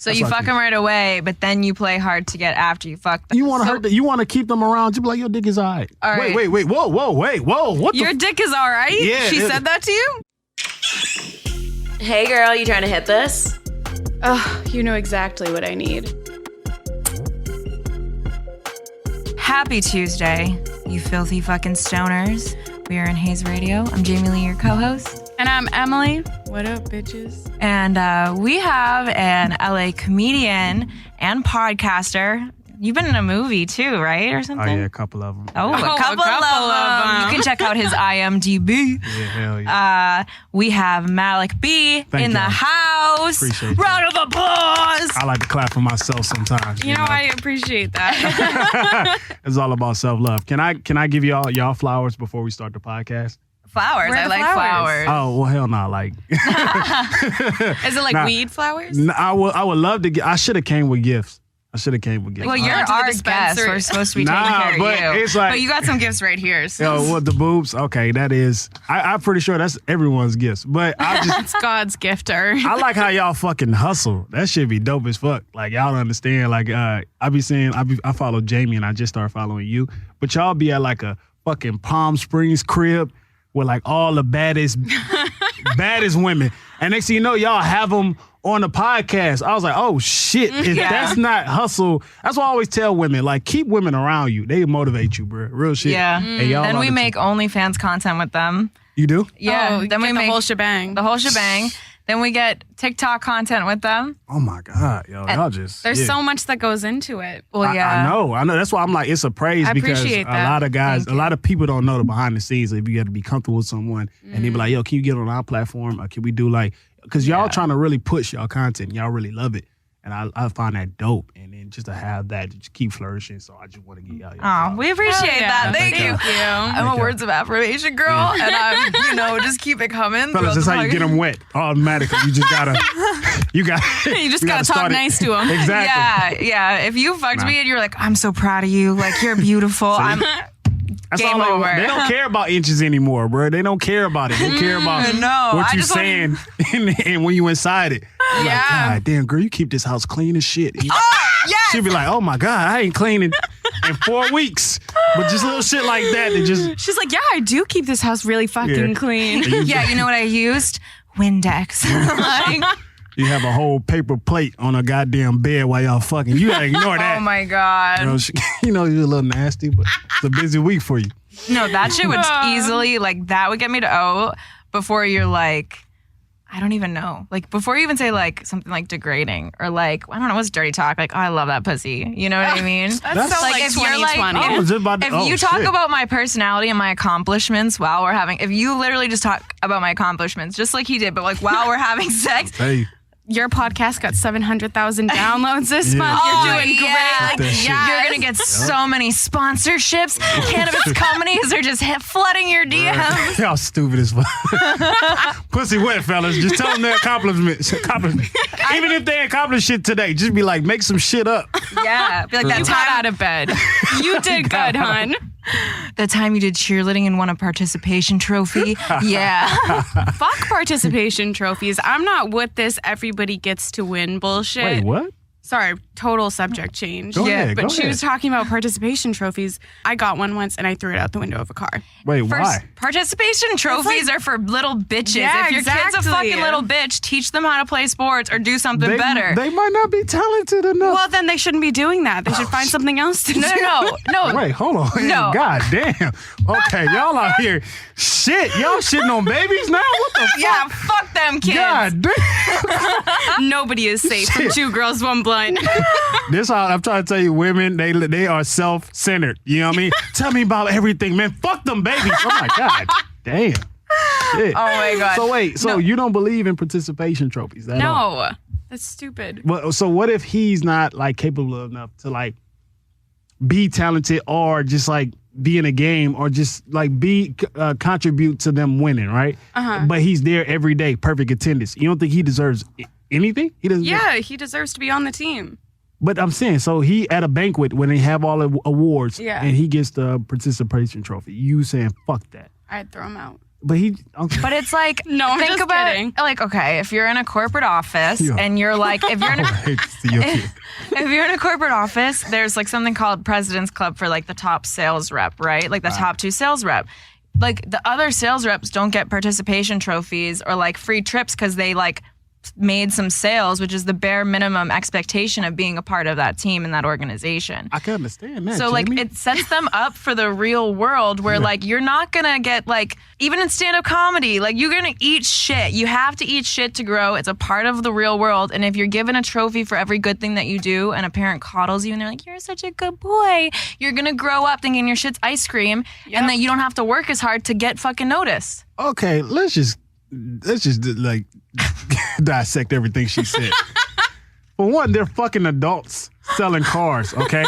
So you fuck them right away, but then you play hard to get after you fuck them. You want to hurt them. You want to keep them around. You be like, your dick is all right. All right. Wait. Whoa. What Your dick is all right? Yeah. She said that to you? Hey girl, you trying to hit this? Oh, you know exactly what I need. Happy Tuesday, you filthy fucking stoners. We are in Hayes Radio. I'm Jaime Lee, your co-host. And I'm Emily. What up, bitches? And we have an LA comedian and podcaster. You've been in a movie too, right? Or something? Oh, yeah, a couple of them. Oh, a couple of them. You can check out his IMDb. Yeah, hell yeah. We have Malik B in the house. Appreciate Round of applause. I like to clap for myself sometimes. You know, I appreciate that. It's all about self-love. Can I give y'all flowers before we start the podcast? Flowers. I like flowers. Oh, well, hell no. Like, Is it like weed flowers? I would love to get. I should have came with gifts. Well, you're our guest. We're supposed to be taking care of you. It's like, but you got some gifts right here. So. Yo, what the boobs? Okay, that is. I'm pretty sure that's everyone's gifts. But I just. It's God's gifter. I like how y'all fucking hustle. That shit be dope as fuck. Like, y'all don't understand. Like, I be saying, I follow Jamie and I just started following you. But y'all be at like a fucking Palm Springs crib with like all the baddest women. And next thing you know, y'all have them on the podcast. I was like, oh shit, if that's not hustle. That's why I always tell women, like, keep women around you. They motivate you, bro. Real shit. Yeah. And y'all then we make OnlyFans content with them. You do? Yeah. Oh, then we make the whole shebang. The whole shebang. Then we get TikTok content with them. Oh my God, yo, y'all just. There's so much that goes into it. Well, yeah. I know. That's why I'm like, it's a praise I because appreciate a that. lot of guys, a lot of people don't know the behind the scenes. If you got to be comfortable with someone and they be like, yo, can you get on our platform? Or can we do like, because y'all trying to really push y'all content. Y'all really love it. And I find that dope. And then just to have that, to just keep flourishing. So I just want to get y'all. Oh, we appreciate that. Thank you. I'm a words of affirmation girl. And I'm, just keep it coming. Fellas, that's how you get them wet automatically. You just gotta, you just gotta talk nice to them. Exactly. Yeah. If you fucked me and you're like, I'm so proud of you. Like, you're beautiful. That's game all over. They don't care about inches anymore, bro. They don't care about it. They care about what you're saying and when you inside it. You're like, God damn, girl, you keep this house clean as shit. She'll be like, oh my God, I ain't cleaning in 4 weeks. But just little shit like that. She's like, yeah, I do keep this house really fucking clean. Yeah, you know what I used? Windex. Like, you have a whole paper plate on a goddamn bed while y'all fucking. You gotta ignore that. Oh my God. You know you're a little nasty, but it's a busy week for you. No, that shit would easily, like, that would get me to before you're like, I don't even know. Like, before you even say, like, something like degrading or, like, I don't know, what's dirty talk? Like, oh, I love that pussy. You know what I mean? That's so like if you're like, 2020. if you talk about my personality and my accomplishments while we're having, if you literally just talk about my accomplishments, just like he did, but, like, while we're having sex. Hey. Your podcast got 700,000 downloads this month. You're doing great. You're going to get so many sponsorships. Cannabis companies are just flooding your DMs. Y'all stupid as fuck. Pussy wet, fellas. Just tell them their accomplishments. Even if they accomplish shit today, just be like, make some shit up. Yeah. Be like, that you time got out of bed. You did good, hon. The time you did cheerleading and won a participation trophy. Yeah. Fuck participation trophies. I'm not with this everybody gets to win bullshit. Wait, what? Sorry, total subject change. Go ahead, but go she ahead. was talking about participation trophies. I got one once and I threw it out the window of a car. Wait, why? Participation trophies are for little bitches. Yeah, if your kid's a exactly. fucking little bitch, teach them how to play sports or do something better. They might not be talented enough. Well, then they shouldn't be doing that. They should find something else to do. No. Wait, hold on. No. God damn. Okay, y'all out here. Shit, y'all shitting on babies now? What the fuck? Yeah, fuck them kids. God damn. Nobody is safe from 2 girls, 1 blind. This how I'm trying to tell you, women, they are self-centered. You know what I mean? Tell me about everything, man. Fuck them babies. Oh my God. Damn. Shit. Oh my God. So wait, you don't believe in participation trophies? No. That's stupid. Well, so what if he's not like capable enough to like be talented or just like be in a game or just like contribute to them winning, right? But he's there every day, perfect attendance. You don't think he deserves anything? He doesn't. Yeah, he deserves to be on the team. But I'm saying, so he at a banquet when they have all the awards, Yeah. and he gets the participation trophy. You saying fuck that? I'd throw him out. But he. Okay. But it's like, No, I'm think just about kidding. like, okay, if you're in a corporate office Yeah. and you're like, if you're in I a, hate to see your kid. if you're in a corporate office, there's like something called President's Club for like the top sales rep, right? Like the top 2 sales rep. Like the other sales reps don't get participation trophies or like free trips because they like made some sales, which is the bare minimum expectation of being a part of that team and that organization. I can understand that. So like Jamie. it sets them up for the real world where like you're not gonna get like, even in stand-up comedy, like you're gonna eat shit. You have to eat shit to grow. It's a part of the real world. And if you're given a trophy for every good thing that you do and a parent coddles you and they're like, you're such a good boy, you're gonna grow up thinking your shit's ice cream and that you don't have to work as hard to get fucking noticed. Okay, let's just like dissect everything she said. For one, they're fucking adults selling cars, okay?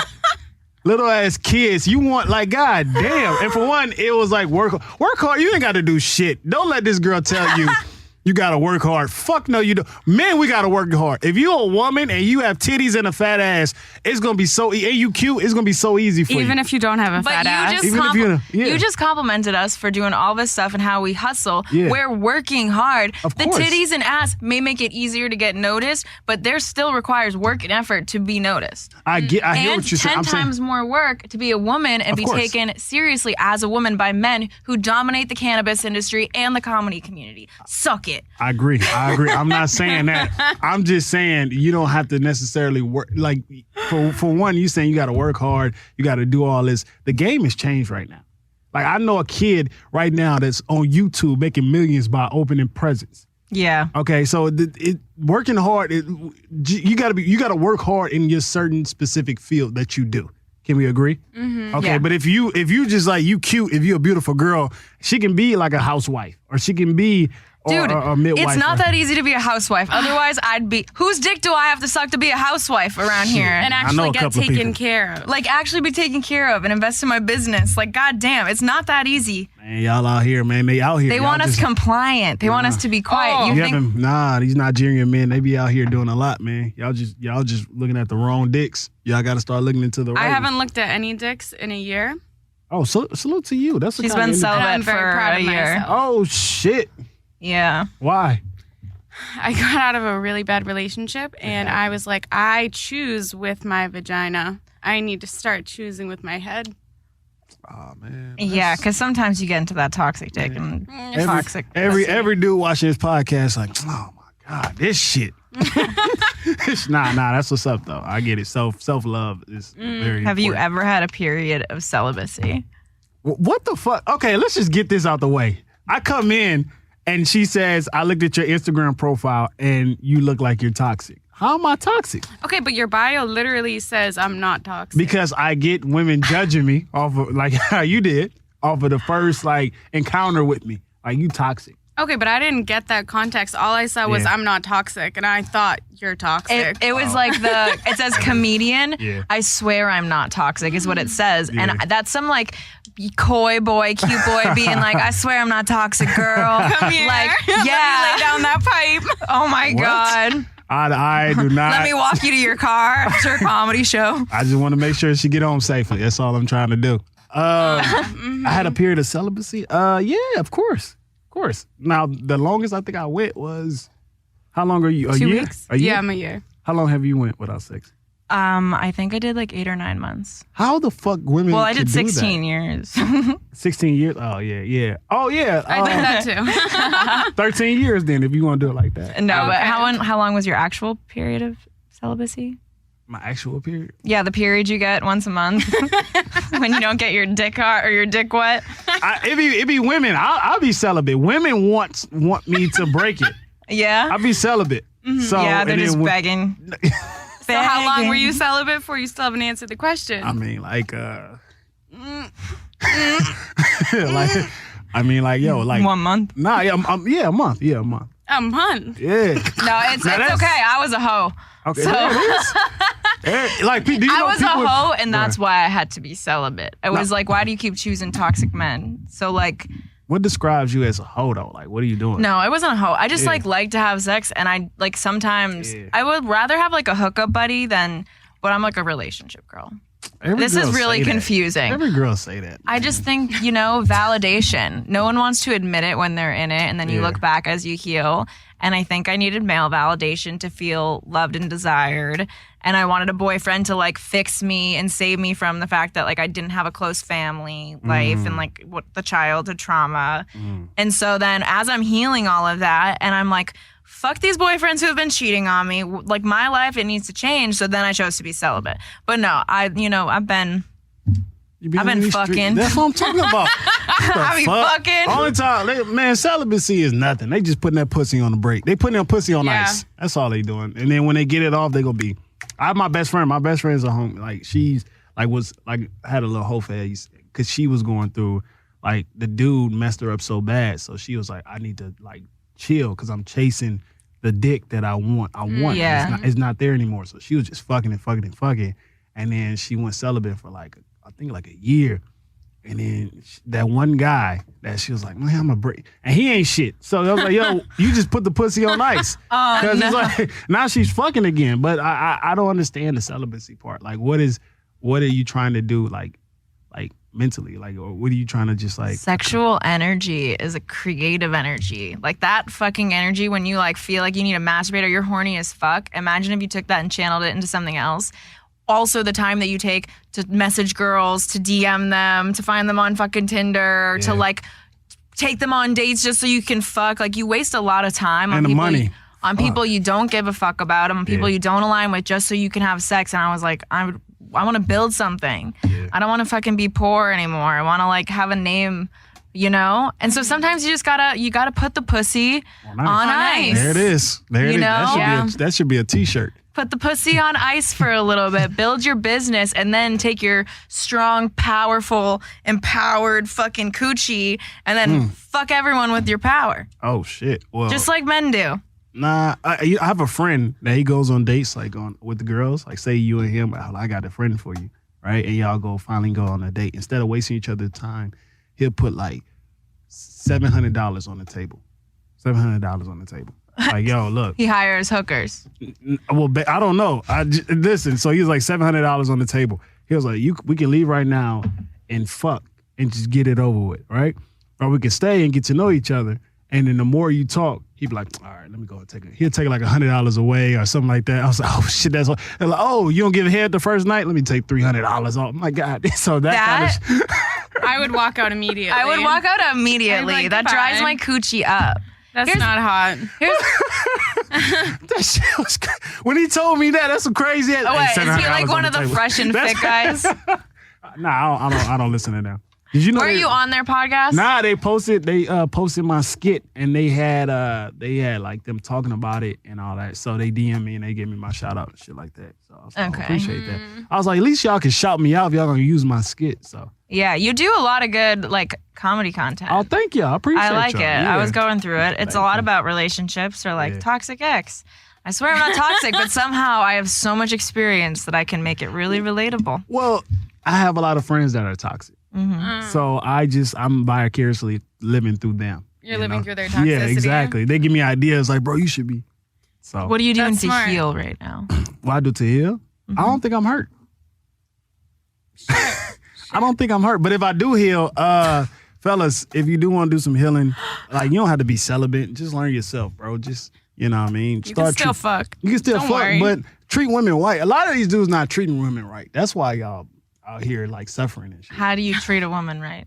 Little ass kids, you want like, god damn. And for one, it was like work hard. You ain't got to do shit. Don't let this girl tell you you got to work hard. Fuck no, you don't. Men, we got to work hard. If you're a woman and you have titties and a fat ass, it's going to be so, and you cute, it's going to be so easy for you. Even if you don't have a But fat ass. you just complimented us for doing all this stuff and how we hustle. Yeah. We're working hard. Of The course. titties and ass may make it easier to get noticed, but there still requires work and effort to be noticed. I hear And what you're saying. 10 I'm saying, times more work to be a woman and Of be course. taken seriously as a woman by men who dominate the cannabis industry and the comedy community. Suck it. I agree. I'm not saying that. I'm just saying you don't have to necessarily work. Like for one, you saying you got to work hard. You got to do all this. The game has changed right now. Like I know a kid right now that's on YouTube making millions by opening presents. Yeah. Okay, so working hard. You got to work hard in your certain specific field that you do. Can we agree? Mm-hmm. Okay, Yeah. but if you just like you cute, if you're a beautiful girl, she can be like a housewife or she can be. Dude, or a midwife. it's not that easy to be a housewife. Otherwise, I'd be. Whose dick do I have to suck to be a housewife around here? And know actually a get couple of taken people. care of. Like actually be taken care of and invest in my business. Like, goddamn, it's not that easy. Man, y'all out here, man. They out here. They Y'all want us just- compliant. They want us to be quiet. Oh. You You think? haven't, nah, these Nigerian men, they be out here doing a lot, man. Y'all just looking at the wrong dicks. Y'all got to start looking into the right. I haven't looked at any dicks in a year. Oh, salute to you. That's the She's kind been of celibate I'm very for proud a of year. myself. Oh shit! Yeah. Why? I got out of a really bad relationship and I was like, I choose with my vagina. I need to start choosing with my head. Oh man. Yeah, because sometimes you get into that toxic dick and toxic. Every dude watching this podcast like, oh my god, this shit. nah, that's what's up though. I get it. Self love is very. Have you important. ever had a period of celibacy? What the fuck? Okay, let's just get this out the way. I come in and she says, I looked at your Instagram profile and you look like you're toxic. How am I toxic? Okay, but your bio literally says I'm not toxic. Because I get women judging me off of like how you did, off of the first like encounter with me. Like you toxic. Okay, but I didn't get that context. All I saw was Yeah. I'm not toxic, and I thought you're toxic. It was like it says comedian. Yeah. I swear I'm not toxic is what it says. Yeah. And that's some like coy boy, cute boy being like, I swear I'm not toxic, girl. Come here. Like, Let me yeah. lay down that pipe. Oh my What? God. I do not. Let me walk you to your car after a comedy show. I just want to make sure she get home safely. That's all I'm trying to do. I had a period of celibacy. Yeah, of course. Of course. Now, the longest I think I went was, how long are you? A 2 year? weeks. A year? Yeah, I'm a year. How long have you went without sex? I think I did like 8 or 9 months. How the fuck women Well, I can did do 16 that? years. 16 years? Oh, yeah. Oh, yeah. I did that too. 13 years then, if you want to do it like that. No, but Okay. how long was your actual period of celibacy? My actual period? Yeah, the period you get once a month when you don't get your dick hard or your dick wet. It be women. I'll be celibate. Women want me to break it. Yeah. I'll be celibate. So, Yeah, they're and then just when- begging. So how long were you celibate for? You still haven't answered the question. I mean, like, yo, like 1 month. Nah, yeah, a month. Yeah, a month. A month. Yeah. No, it's that's- okay. I was a hoe. Okay. So- there it is. Like, do you I know was a people- hoe, and that's Right. why I had to be celibate. It was like, why do you keep choosing toxic men? So like, What describes you as a hoe though? Like, what are you doing? no, I wasn't a hoe. I just Yeah. like to have sex, and I like sometimes Yeah. I would rather have like a hookup buddy than, but I'm like a relationship girl. This is really confusing. Every girl say that. I just think, validation. No one wants to admit it when they're in it, and then you look back as you heal. And I think I needed male validation to feel loved and desired. And I wanted a boyfriend to like fix me and save me from the fact that like I didn't have a close family life and like what the childhood trauma. And so then as I'm healing all of that, and I'm like, fuck these boyfriends who have been cheating on me. Like my life, it needs to change. So then I chose to be celibate. But no, I've been fucking. That's what I'm talking about. I be fucking. Only time, man, celibacy is nothing. They just putting that pussy on the break. They putting their pussy on ice. That's all they doing. And then when they get it off, they gonna be. I have my best friend. My best friend's a homie. Like she's like was like had a little whole phase because she was going through like the dude messed her up so bad. So she was like, I need to like chill because I'm chasing the dick that I want. Yeah. It's not there anymore. So she was just fucking. And then she went celibate for like I think like a year. And then that one guy that she was like, man, I'm a break. And he ain't shit. So I was like, yo, you just put the pussy on ice. Because it's like, now she's fucking again. But I don't understand the celibacy part. Like, what are you trying to do, like mentally? Like, or what are you trying to just like? Sexual energy is a creative energy. Like that fucking energy when you like feel like you need to masturbate or you're horny as fuck. Imagine if you took that and channeled it into something else. Also, the time that you take to message girls, to DM them, to find them on fucking Tinder, to like take them on dates just so you can fuck. Like you waste a lot of time on people you don't give a fuck about, on people you don't align with, just so you can have sex. And I was like, I want to build something. Yeah. I don't want to fucking be poor anymore. I want to like have a name. And so sometimes you just gotta put the pussy on ice. There it is. That should be a t-shirt. Put the pussy on ice for a little bit, build your business, and then take your strong, powerful, empowered fucking coochie and then fuck everyone with your power. Oh shit. Well, just like men do. Nah, I have a friend that he goes on dates like with the girls. Like say you and him, I got a friend for you, right? And y'all finally go on a date. Instead of wasting each other's time, he'll put like $700 on the table. $700 on the table. Like, yo, look. He hires hookers. Well, I don't know. Listen, so he's like $700 on the table. He was like, we can leave right now and fuck and just get it over with, right? Or we can stay and get to know each other. And then the more you talk, he'd be like, all right, let me go and take it. He'll take like $100 away or something like that. I was like, oh shit, that's all. They're like, oh, you don't give a head the first night? Let me take $300 off. My God. So that kind of I would walk out immediately. Like, that drives my coochie up. That's not hot. That shit was when he told me that's some crazy. Oh wait, is he like one of the fresh and fit guys? Nah, I don't listen to them. Did you know? Were you on their podcast? Nah, they posted my skit and they had like them talking about it and all that. So they DM me and they gave me my shout out and shit like that. So I was like, I appreciate that. I was like, at least y'all can shout me out if y'all gonna use my skit. So yeah, you do a lot of good like comedy content. Oh, thank you. I appreciate it. I like y'all. it. Yeah. I was going through it. It's a lot about relationships or like toxic ex. I swear I'm not toxic, but somehow I have so much experience that I can make it really relatable. Well, I have a lot of friends that are toxic. Mm-hmm. So I'm vicariously living through them. You're living through their toxicity. Yeah, exactly. They give me ideas like, bro, you should be. So what are you doing to heal right now? What I do to heal? Mm-hmm. I don't think I'm hurt. I don't think I'm hurt. But if I do heal, fellas, if you do want to do some healing, like you don't have to be celibate. Just learn yourself, bro. Just, you know what I mean? You can still fuck. You can still don't fuck, worry. but treat women right. A lot of these dudes not treating women right. That's why y'all out here like suffering and shit. How do you treat a woman right?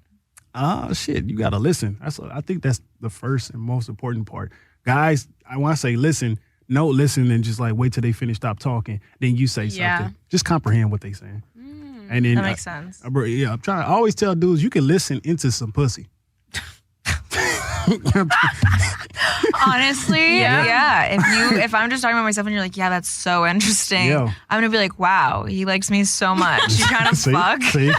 Shit, you gotta listen. I think that's the first and most important part. Guys, I want to say listen, listen and just like wait till they finish, stop talking. Then you say something. Just comprehend what they saying. And then that makes sense. I'm trying to always tell dudes you can listen into some pussy. Honestly, yeah. If I'm just talking about myself and you're like, yeah, that's so interesting. I'm gonna be like, wow, he likes me so much. You trying to fuck? See?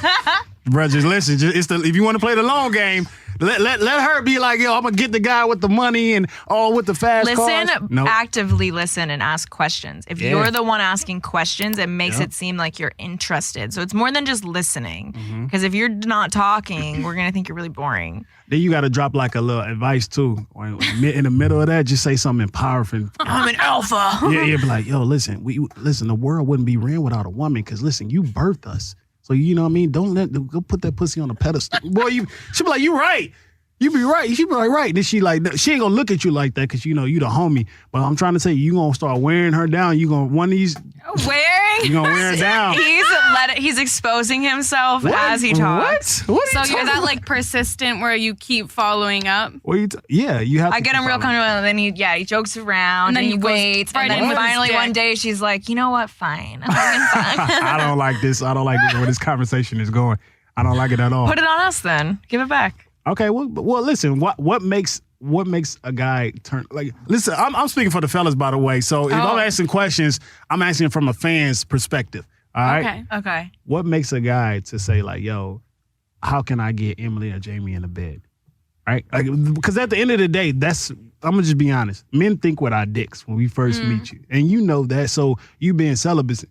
Bro, just listen. If you want to play the long game, let her be like, yo, I'm gonna get the guy with the money and all with the fast cars. Actively listen and ask questions. If you're the one asking questions, it makes it seem like you're interested. So it's more than just listening. Because if you're not talking, we're gonna think you're really boring. Then you got to drop like a little advice too. In the middle of that, just say something empowering. I'm an alpha. Yeah, be like, yo, listen, the world wouldn't be ran without a woman. Because listen, you birthed us. So you know what I mean? Go put that pussy on a pedestal. Boy, she be like, you right. You be right. She be like, right. Then she ain't gonna look at you like that because you know you the homie. But I'm trying to say you gonna start wearing her down. You gonna one of these you gonna wear her down. He's exposing himself as he talks. What? So you're that like persistent where you keep following up. Yeah, you have. I get him real comfortable, and then he jokes around, and then he waits, and then finally one day she's like, you know what? Fine, I'm having fun. I don't like this. I don't like where this conversation is going. I don't like it at all. Put it on us then. Give it back. Okay, well, listen. What makes a guy turn like? Listen, I'm speaking for the fellas, by the way. So if I'm asking questions, I'm asking from a fan's perspective. All right. Okay. What makes a guy to say like, yo, how can I get Emily or Jaime in the bed? Right? Like, because at the end of the day, I'm gonna just be honest. Men think with our dicks when we first meet you, and you know that. So you being celibate,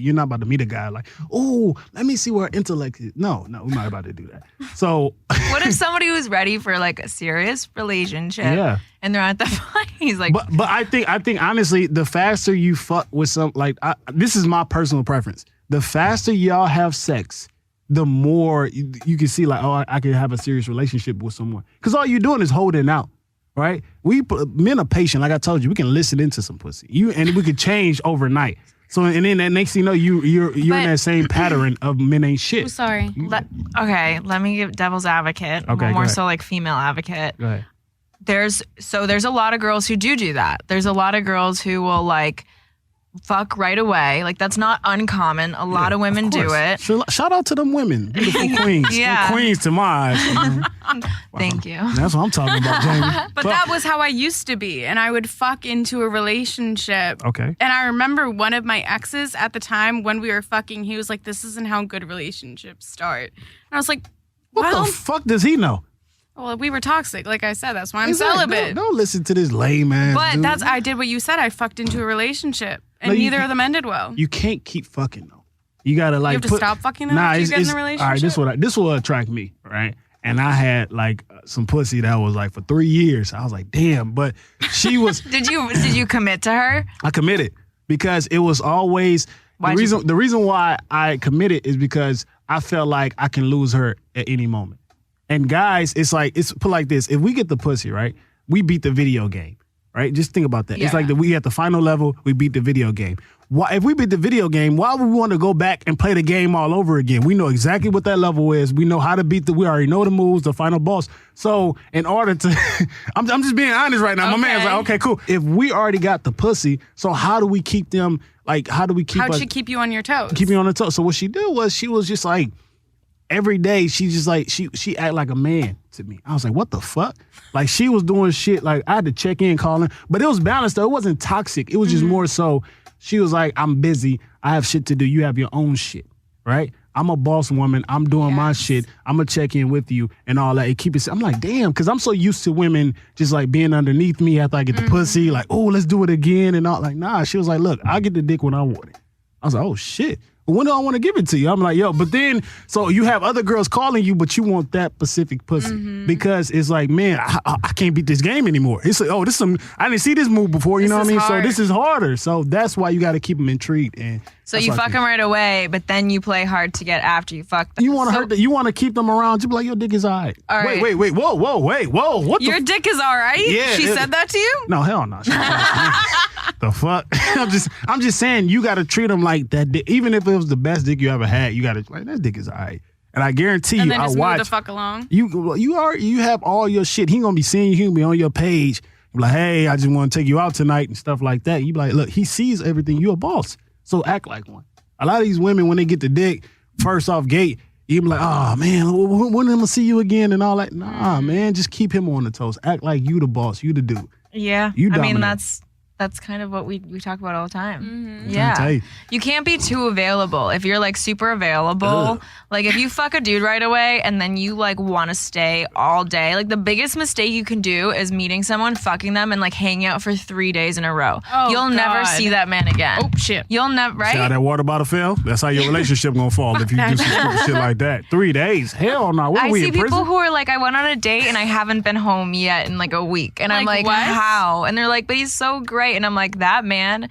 you're not about to meet a guy like, oh, let me see where our intellect is. No, we're not about to do that. So what if somebody who's ready for like a serious relationship, and they're at the point? He's like, but I think honestly, the faster you fuck with some this is my personal preference. The faster y'all have sex, the more you can see like, oh, I can have a serious relationship with someone. Because all you're doing is holding out, right? Men are patient. Like I told you, we can listen into some pussy. And we could change overnight. So, and then that next thing you know, you're in that same pattern of men ain't shit. Oh, sorry. Let me give devil's advocate. Okay, more so like female advocate. Go ahead. There's a lot of girls who do that. There's a lot of girls who will like fuck right away. Like that's not uncommon. A lot of women do it. Shout out to them women, beautiful queens. Yeah. They're queens to my eyes. Thank you. That's what I'm talking about, Jaime. But that was how I used to be, and I would fuck into a relationship. Okay. And I remember one of my exes at the time when we were fucking, he was like, "This isn't how good relationships start." And I was like, What the fuck does he know? Well, we were toxic, like I said. That's why I'm celibate. Don't listen to this lame ass But dude. I did what you said. I fucked into a relationship, and neither of them ended well. You can't keep fucking though. You gotta like. You have to stop fucking them after you get in a relationship. All right, this will attract me, right? And I had like some pussy that was like for 3 years. I was like, damn. But she was. Did you commit to her? I committed because it was always the reason why I committed is because I felt like I can lose her at any moment. And guys, it's put like this. If we get the pussy, right, we beat the video game, right? Just think about that. Yeah. It's like we at the final level, we beat the video game. Why, if we beat the video game, why would we want to go back and play the game all over again? We know exactly what that level is. We know how to we already know the moves, the final boss. So in order to, I'm just being honest right now. Okay. My man's like, okay, cool. If we already got the pussy, so how do we keep them, like, How'd she keep you on your toes? Keep me on the toes. So what she did was she was just like, every day she just like she act like a man to me. I was like, what the fuck? Like she was doing shit. Like I had to check in, calling, but it was balanced though. It wasn't toxic. It was just more so. She was like, I'm busy. I have shit to do. You have your own shit, right? I'm a boss woman. I'm doing my shit. I'm gonna check in with you and all that. And keep it. I'm like, damn, because I'm so used to women just like being underneath me after I get the pussy. Like, oh, let's do it again and all. Like, nah. She was like, look, I'll get the dick when I want it. I was like, oh shit. When do I want to give it to you? I'm like, yo, but then, so you have other girls calling you, but you want that specific pussy because it's like, man, I can't beat this game anymore. It's like, oh, I didn't see this move before, you know what I mean? Hard. So this is harder. So that's why you got to keep them intrigued. And so you fuck them right away, but then you play hard to get after you fuck them. You want to hurt them. You want to keep them around. You be like, your dick is all right. All right. Wait, whoa. What Your dick is all right? Yeah, She said that to you? No, hell no. The fuck? I'm just saying you got to treat them like that. Even if it was the best dick you ever had, you got to like that dick is all right. And I guarantee And you, then I just watch. move the fuck along. You have all your shit. He gonna be seeing you. He gonna be on your page. Be like, hey, I just want to take you out tonight and stuff like that. You be like, look, he sees everything. You a boss, so act like one. A lot of these women, when they get the dick first off gate, you be like, oh man, when am I gonna see you again and all that? Nah, man, just keep him on the toes. Act like you the boss. You the dude. Yeah. You I mean, dominate. that's kind of what we talk about all the time. Mm-hmm. Yeah. tell you. You can't be too available. If you're like super available, like if you fuck a dude right away and then you like want to stay all day, like the biggest mistake you can do is meeting someone, fucking them, and like hanging out for 3 days in a row. Oh, You'll never God. see that man again. Oh, shit. You'll never, right? See how that water bottle fell? That's how your relationship gonna fall if you do some stupid shit like that. 3 days? Hell no. What are I we see in people prison? who are like, I went on a date and I haven't been home yet in like a week. And I'm Like, like, what? how? And they're like, but he's so great. And I'm like, that man,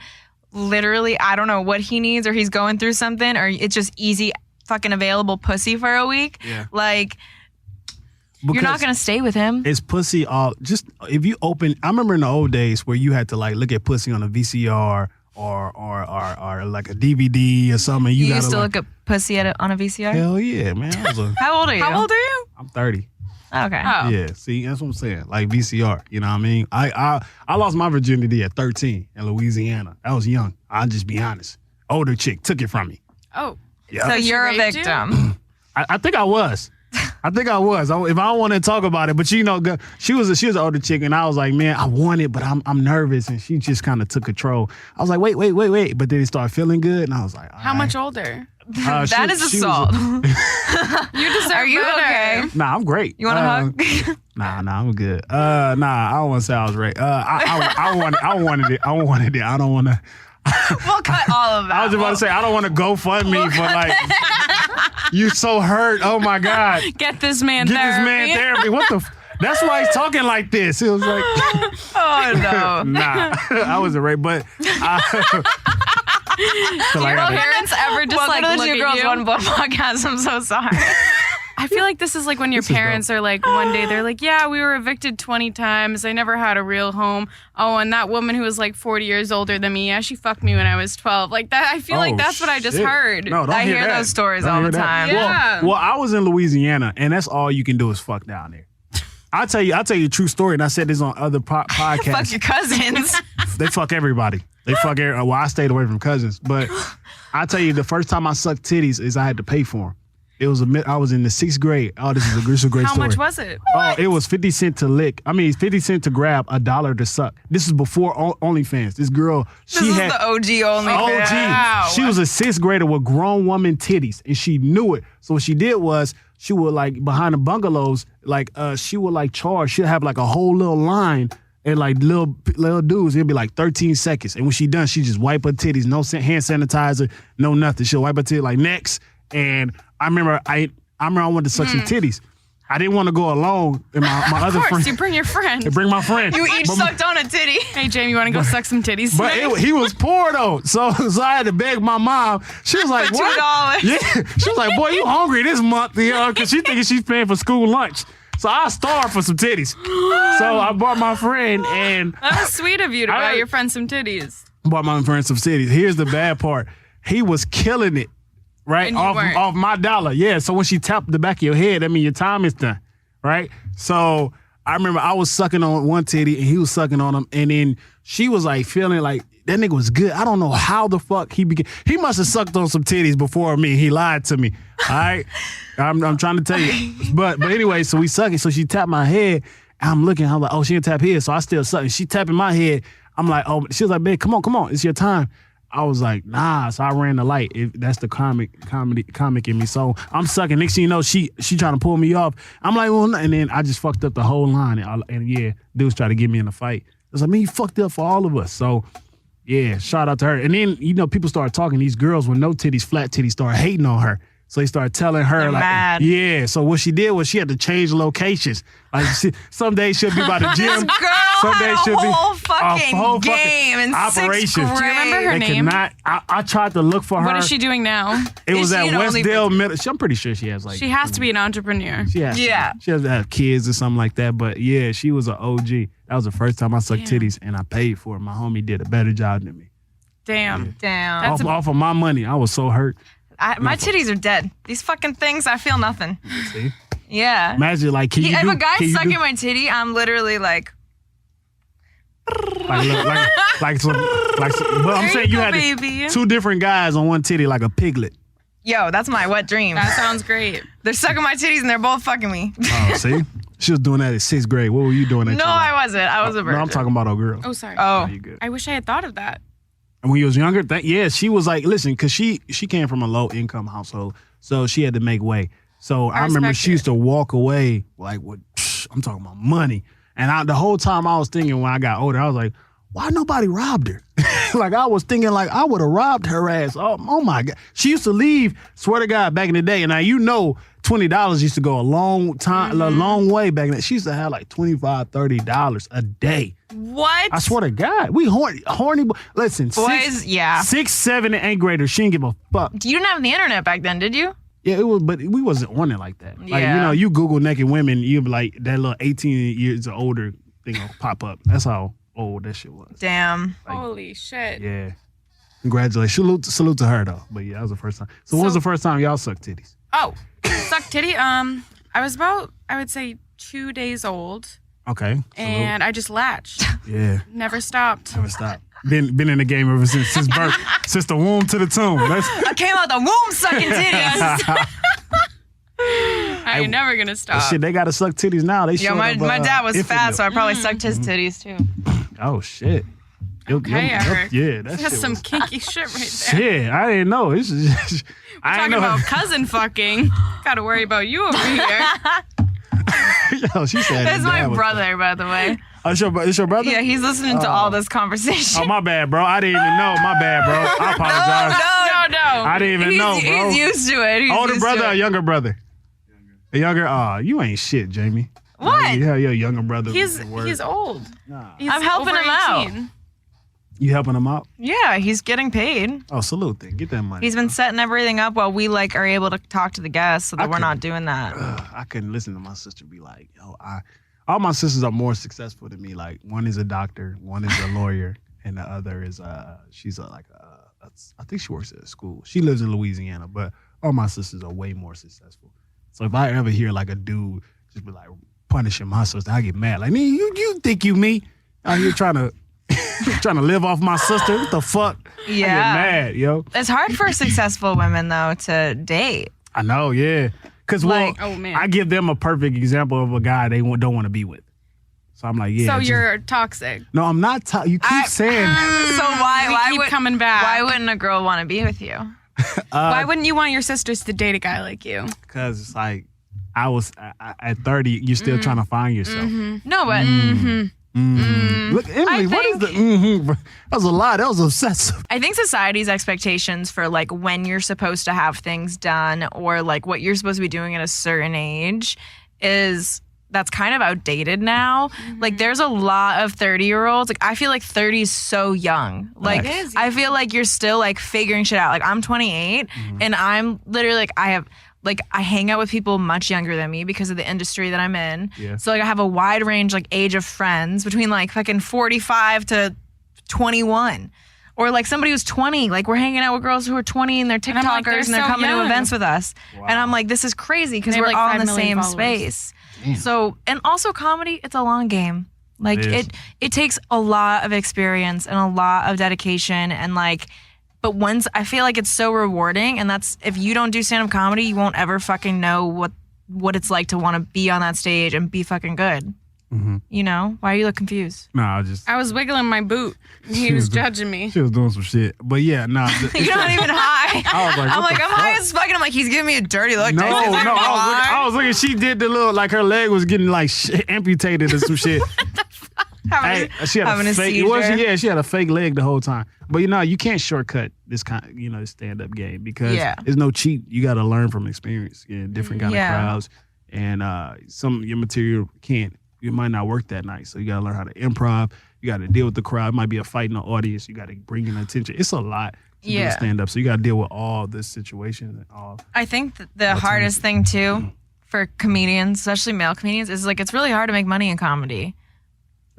literally, I don't know what he needs or he's going through something or it's just easy fucking available pussy for a week, like you're not gonna stay with him. It's pussy all just if you open. I remember in the old days where you had to like look at pussy on a VCR or like a DVD or something. You used to look at pussy on a VCR? Hell yeah, man. How old are you? How old are you? I'm 30. Okay. Oh. Yeah, see, that's what I'm saying. Like VCR, you know what I mean? I lost my virginity at 13 in Louisiana. I was young. I'll just be honest. Older chick took it from me. Oh. Yeah. So you're a raped victim. I think I was. If I don't want to talk about it, but you know, she was an older chick, and I was like, man, I want it, but I'm nervous, and she just kind of took control. I was like, wait, but then it started feeling good, and I was like, How much older? That is assault. You deserve Are you better. okay? Nah, I'm great. You want a hug? Nah, I'm good. Nah, I don't want to say I was raped. I wanted it. I don't want to. We'll cut all of that. I was about to say I don't want to GoFundMe for like. You so hurt. Oh my God. Get this man therapy. What the? That's why he's talking like this. It was like. Oh no. Nah, I wasn't raped, but. Your parents ever just Welcome like to the look Two at Girls you? One Blood podcast. I'm so sorry. I feel like this is like when your parents are like, one day they're like, yeah, we were evicted 20 times. I never had a real home. Oh, and that woman who was like 40 years older than me, yeah, she fucked me when I was 12. Like that, I feel like that's what I just heard. No, don't I hear that. those stories Don't all hear the that. time. Yeah. Well, I was in Louisiana, and that's all you can do is fuck down there. I'll tell you a true story, and I said this on other podcasts. Fuck your cousins. They fuck everybody. Well, I stayed away from cousins, but I tell you, the first time I sucked titties is I had to pay for them. I was in the 6th grade. Oh, this is a great How story. much was it? Oh, it was 50 cents to lick. 50 cents to grab, $1 to suck. This is before OnlyFans. This girl, This is the OG OnlyFans. OG. Wow. She was a 6th grader with grown woman titties, and she knew it. So what she did was she would like behind the bungalows, like she would like charge. She'd have like a whole little line. And like little dudes, it'd be like 13 seconds. And when she done, she just wipe her titties, no hand sanitizer, no nothing. She'll wipe her titties like next. And I remember I wanted to suck some titties. I didn't want to go alone. And my other Of course, friend. you bring your friend. Bring my friend. You each But sucked on a titty. Hey, Jamie, you want to go suck some titties? But he was poor though, so I had to beg my mom. She was like, For "What?" $2. Yeah, she was like, "Boy, you hungry this month?" Because she thinking she's paying for school lunch. So I starved for some titties. So I bought my friend and That was sweet of you to buy your friend some titties. bought my friend some titties. Here's the bad part: he was killing it, right And you weren't. off my dollar. Yeah. So when she tapped the back of your head, that means your time is done, right? So I remember I was sucking on one titty and he was sucking on him, and then she was like feeling like that nigga was good. I don't know how the fuck he began. He must have sucked on some titties before me. He lied to me. All right, I'm trying to tell you. But anyway, so we sucking. So she tapped my head. And I'm looking. I'm like, oh, she didn't tap here. So I still sucking. She tapping my head. I'm like, oh, she was like, babe, come on, it's your time. I was like, nah. So I ran the light. That's the comic in me. So I'm sucking. Next thing you know, she trying to pull me off. I'm like, well, and then I just fucked up the whole line. And yeah, dudes try to get me in a fight. I was like, man, you fucked up for all of us. So yeah, shout out to her. And then, people started talking. These girls with no titties, flat titties, started hating on her. So they started telling her, They're like, mad. yeah. So what she did was she had to change locations. Like, some days she'll be by the gym. This girl Some had days a she'll be whole fucking game in 6th operation. grade. Do you remember her They name? cannot. I tried to look for her. What is she doing now? It was Is at she an Westdale Middle. I'm pretty sure she has like. She has to be an entrepreneur. She has. Yeah. She has to have kids or something like that. But yeah, she was an OG. That was the first time I sucked titties, and I paid for it. My homie did a better job than me. Damn. Damn. Off of my money, I was so hurt. My titties are dead. These fucking things, I feel nothing. See? Yeah. Imagine like, can you If do, a guy's can you sucking do, my titty, I'm literally like, like some, but I'm There saying you you go, had baby. 2 different guys on one titty like a piglet. yo, that's my wet dream. That sounds great. They're sucking my titties and they're both fucking me. Oh, see? She was doing that in 6th grade. What were you doing at No, your I wasn't. I was a virgin. No, I'm talking about a girl. Oh, sorry. Oh. You good. I wish I had thought of that. And when you was younger, she was like, listen, because she came from a low income household, so she had to make way. So I remember respect she used to walk away like, with, I'm talking about money. And the whole time I was thinking when I got older, I was like, why nobody robbed her? Like I was thinking like I would have robbed her ass. Oh my God. She used to leave, swear to God, back in the day. And now $20 used to go a long time, a long way back then. She used to have like $25, $30 a day. What? I swear to God, we horny. Listen, Boys, yeah. 6, 7, and 8 graders. She didn't give a fuck. You didn't have the internet back then, did you? Yeah, it was, but we wasn't on it like that. Like, Yeah. you know, you Google naked women, you be like, that little 18 years or older thing will pop up. That's how old that shit was. Damn. Like, Holy shit. yeah. Congratulations. Salute to her, though. But yeah, that was the first time. So when was the first time y'all sucked titties? Oh, suck titty. I was about, I would say, 2 days old, Okay. and I just latched. Yeah. Never stopped. Never stop. Been in the game ever since birth. Since the womb to the tomb. That's, I came out the womb sucking titties. I ain't never gonna stop. shit, they got to suck titties now. They Yo, showed my up, dad was infant fat, milk. so I probably sucked his titties too. Oh, shit. Okay, Eric. Yeah, that That's shit some was, kinky shit right there. shit, I didn't know. It's just, I Talking didn't know. about cousin fucking. Gotta worry about you over here. Yo, she said That's his my dad was- brother, by the way. Oh, it's your brother? Yeah, he's listening to all this conversation. Oh, my bad, bro. I didn't even know. My bad, bro. I apologize. No. I didn't even know, bro. He's used to it. He's Older used brother to or it. younger brother? A younger? You ain't shit, Jamie. What? Yeah, your younger brother. He's Word. old. Nah. He's I'm helping over him out. 18. You helping him out? Yeah, he's getting paid. Oh, salute then. Get that money. He's been setting everything up while we like are able to talk to the guests so that I we're could- not doing that. I couldn't listen to my sister be like, yo, all my sisters are more successful than me. Like, one is a doctor, one is a lawyer, and the other is she's I think she works at a school. She lives in Louisiana, but all my sisters are way more successful. So if I ever hear like a dude just be like punishing my sister, I get mad. Like, man, you think you me out here trying to live off my sister? What the fuck? I Yeah. get mad, yo. It's hard for successful women though to date. I know, yeah. Because, Like, oh, man. I give them a perfect example of a guy they don't want to be with. So I'm like, yeah. So just- you're toxic. No, I'm not. You keep saying. So why keep would coming back. Why wouldn't a girl want to be with you? Why wouldn't you want your sisters to date a guy like you? Because it's like, at 30, you're still trying to find yourself. No, but Look, Emily, what is the that was a lot. That was obsessive. I think society's expectations for like when you're supposed to have things done or like what you're supposed to be doing at a certain age that's kind of outdated now. Like there's a lot of 30-year-olds. Like I feel like 30 is so young. Like It is. I feel like you're still like figuring shit out. Like I'm 28 and I'm literally like I hang out with people much younger than me because of the industry that I'm in. Yeah. So like I have a wide range like age of friends between like fucking 45 to 21. Or like somebody who's 20, like we're hanging out with girls who are 20 and they're TikTokers I'm like, they're and they're so coming to young. events with us. Wow. And I'm like, this is crazy because They have, we're like, all in 5 the million same followers. space. So, and also comedy, it's a long game. Like It is. it takes a lot of experience and a lot of dedication and like, but once I feel like it's so rewarding and that's, if you don't do stand-up comedy, you won't ever fucking know what it's like to want to be on that stage and be fucking good. You know? Why do you look confused? No, I was wiggling my boot. And he was judging me. she was doing some shit. But yeah, no. You're not even high. I was like, I'm what like, the I'm high fuck? as fucking. I'm like, he's giving me a dirty look. No, Dave. He's like, I was looking. She did the little, like her leg was getting like amputated or some shit. having She had having a a fake. seizure. She had a fake leg the whole time. But you can't shortcut this stand up game because there's no cheat. You got to learn from experience in different kind of crowds, and some of your material you might not work that night. So you got to learn how to improv. You got to deal with the crowd. It might be a fight in the audience. You got to bring in attention. It's a lot to do stand up. So you got to deal with all this situations and all. I think the hardest thing too for comedians, especially male comedians, is like it's really hard to make money in comedy.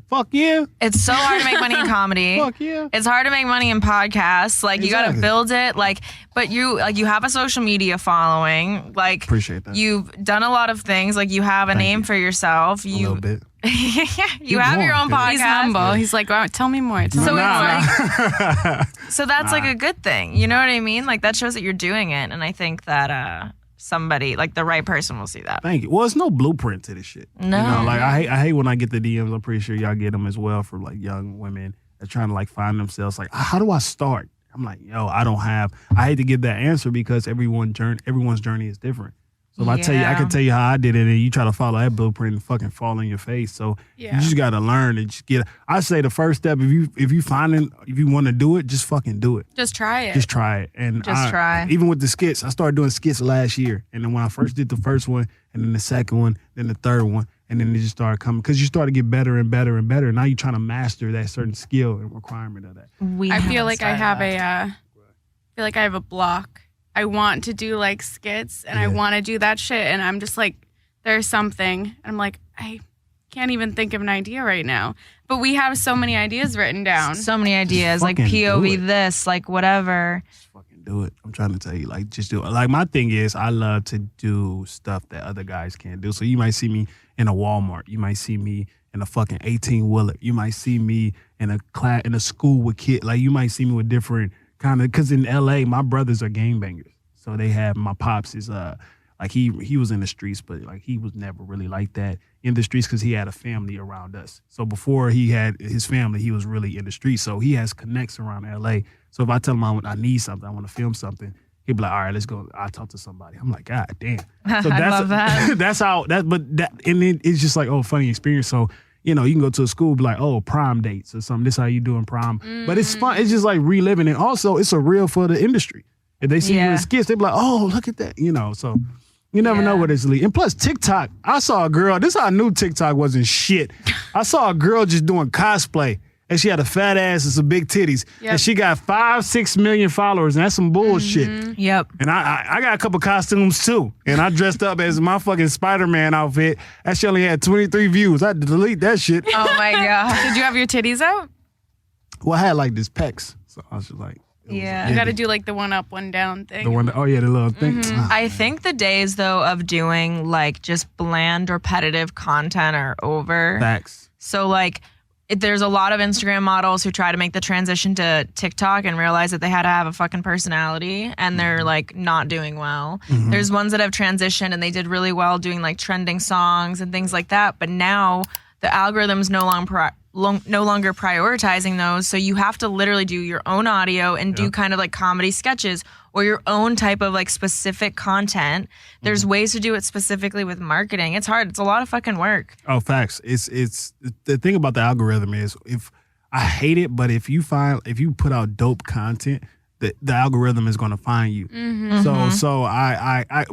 Fuck yeah. It's so hard to make money in comedy. Fuck yeah. It's hard to make money in podcasts. Like you got to Exactly. build it. Like, but you have a social media following. Like Appreciate that. You've done a lot of things. Like you have a name for yourself. A little bit. You have your own going, podcast. He's humble. He's like, wow, tell me more. Tell So me it's more. like, so that's like a good thing. You know what I mean? Like that shows that you're doing it. And I think that somebody, like the right person will see that. Thank you. Well, it's no blueprint to this shit. No. Like I hate when I get the DMs. I'm pretty sure y'all get them as well for like young women that trying to like find themselves. Like, how do I start? I'm like, yo, I hate to give that answer because everyone's journey is different. So if I tell you, I can tell you how I did it, and you try to follow that blueprint and fucking fall in your face. So you just gotta learn and just get. I say the first step, if you want to do it, just fucking do it. Just try it. Just try it. And try. Even with the skits, I started doing skits last year. And then when I first did the first one, and then the second one, then the third one, and then it just started coming. Because you start to get better and better and better. Now you're trying to master that certain skill and requirement of that. I feel like I have a block I want to do like skits and I want to do that shit. And I'm just like, there's something. And I'm like, I can't even think of an idea right now. But we have so many ideas written down. So many ideas, like Fucking do POV it. this, like whatever. Just fucking do it. I'm trying to tell you, like, just do it. Like, my thing is, I love to do stuff that other guys can't do. So you might see me in a Walmart. You might see me in a fucking 18-wheeler. You might see me in a school with kids. Like, you might see me with different kind of, because in LA, my brothers are gangbangers. So they have, my pops is, like, he was in the streets, but, like, he was never really like that in the streets because he had a family around us. So before he had his family, he was really in the streets. So he has connects around LA. So if I tell him I need something, I want to film something, he'd be like, all right, let's go. I'll talk to somebody. I'm like, God damn. So I love that. that's how, and then it's just like, oh, funny experience. So, you know, you can go to a school, be like, oh, prom dates or something. This how you doing prom. But it's fun. It's just like reliving it. Also, it's a reel for the industry. If they see you in skits, they be like, oh, look at that. You know, so you never know what it's leading. And plus, TikTok, I saw a girl, this is how I knew TikTok wasn't shit. I saw a girl just doing cosplay. And she had a fat ass and some big titties. Yep. And she got 5-6 million followers. And that's some bullshit. Yep. And I got a couple costumes too. And I dressed up as my fucking Spider-Man outfit. That shit only had 23 views. I had to delete that shit. Oh my God. Did you have your titties out? Well, I had like this pecs. So I was just like. Yeah. You got to do like the one up, one down thing. The one that, the little thing. I think the days though of doing like just bland repetitive content are over. Facts. So like there's a lot of Instagram models who try to make the transition to TikTok and realize that they had to have a fucking personality and they're like not doing well. There's ones that have transitioned and they did really well doing like trending songs and things like that. But now the algorithm's no longer prioritizing those. So you have to literally do your own audio and do kind of like comedy sketches or your own type of like specific content. There's ways to do it specifically with marketing. It's hard. It's a lot of fucking work. Oh, facts. It's the thing about the algorithm is if I hate it, but if you put out dope content, the algorithm is going to find you. So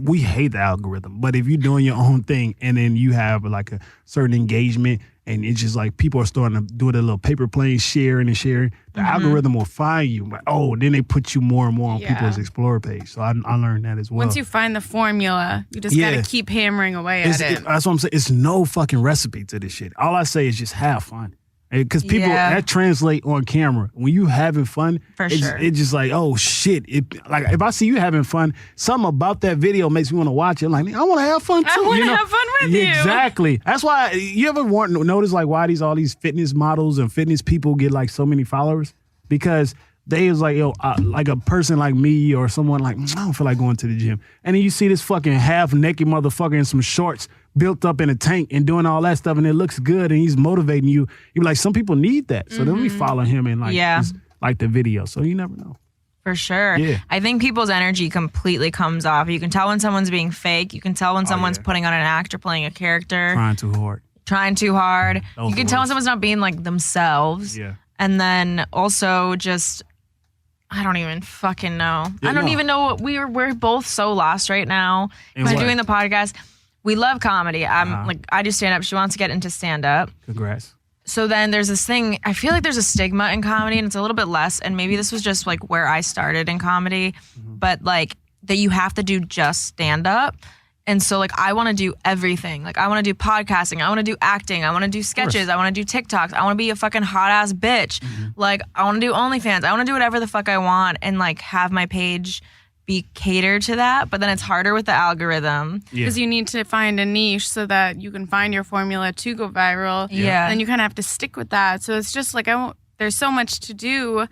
we hate the algorithm, but if you're doing your own thing and then you have like a certain engagement and it's just like people are starting to do their little paper plane sharing, the algorithm will find you. Like, then they put you more and more on people's Explore page. So I learned that as well. Once you find the formula, you just got to keep hammering away at it. That's what I'm saying. It's no fucking recipe to this shit. All I say is just have fun. Because people, that translate on camera. When you having fun, it's just like, oh shit. Like if I see you having fun, something about that video makes me want to watch it. I'm like, I want to have fun too. I want to have fun with you. Exactly. That's why you ever notice like why all these fitness models and fitness people get like so many followers? Because they was like, like a person like me or someone like, I don't feel like going to the gym. And then you see this fucking half naked motherfucker in some shorts built up in a tank and doing all that stuff and it looks good and he's motivating you. You're like, some people need that. So then we follow him and like, just like the video. So you never know. For sure. Yeah. I think people's energy completely comes off. You can tell when someone's being fake. You can tell when someone's putting on an act or playing a character. Trying too hard. You can tell when someone's not being like themselves. Yeah. And then also just, I don't even fucking know. I don't even know. We're both so lost right now. By doing the podcast. We love comedy. I do stand up. She wants to get into stand up. Congrats. So then there's this thing. I feel like there's a stigma in comedy, and it's a little bit less. And maybe this was just like where I started in comedy, but like that you have to do just stand up. And so like I want to do everything. Like I want to do podcasting. I want to do acting. I want to do sketches. I want to do TikToks. I want to be a fucking hot ass bitch. Like I want to do OnlyFans. I want to do whatever the fuck I want and like have my page be catered to that, but then it's harder with the algorithm. Because you need to find a niche so that you can find your formula to go viral. Yeah. And then you kind of have to stick with that. So it's just like, there's so much to do.